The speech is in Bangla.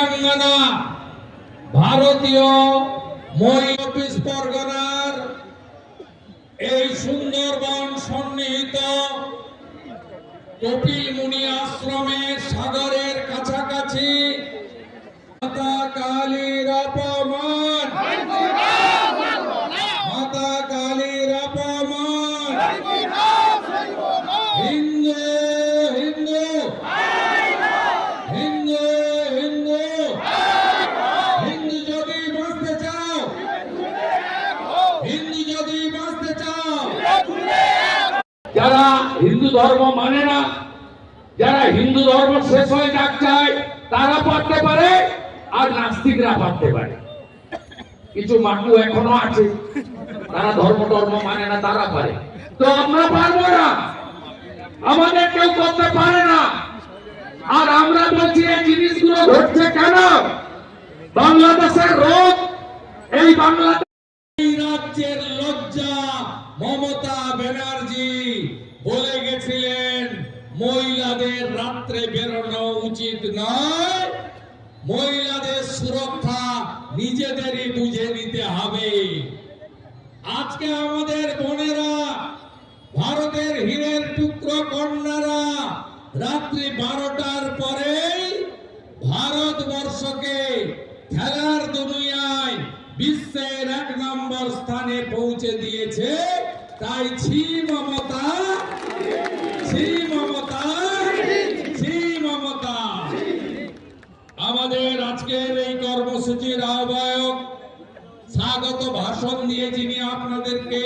বীরাঙ্গনা ভারতীয় মহিলা পরগনার এই সুন্দরবন সন্নিহিত কপিল মুনি আশ্রমের সাগরের কাছাকাছি মাতা কালীর অপমান, মাতা কালীর অপমান, হিন্দু হিন্দু হিন্দু হিন্দু হিন্দু যদি বাঁচতে চাও, হিন্দু যদি বাঁচতে চাও, যারা হিন্দু ধর্ম মানে না, যারা হিন্দু ধর্ম শেষ হয়ে যাক চায় তারা পারতে পারে, আর নাস্তিকরা পারতে পারে। কিছু মাকু এখনো আছে তারা ধর্ম মানে না, তারা পারে। তো আমরা পারবো না, আমাদের কেউ করতে পারে না। আর আমরা বলছি এই জিনিসগুলো ঘটছে কেন? বাংলাদেশের রোগ, এই বাংলাদেশ রাজ্যের লজ্জা মমতা ব্যানার্জি বলে গেছিলেন মহিলাদের রাত্রে বেরোনো উচিত নয়, মহিলাদের সুরক্ষা নিজেদেরই বুঝে নিতে হবে। আজকে আমাদের বোনেরা, ভারতের হীরের টুকরো কন্যারা রাত্রি 12টার পরেই ভারতবর্ষকে খেলার দুনিয়ায় বিশ্বের 1 নম্বর স্থানে পৌঁছে দিয়েছে। তাই ছি মমতা, ছি মমতা, ছি মমতা। আমাদের আজকের এই কর্মসূচির আহ্বায়ক স্বাগত ভাষণ দিয়ে যিনি আপনাদেরকে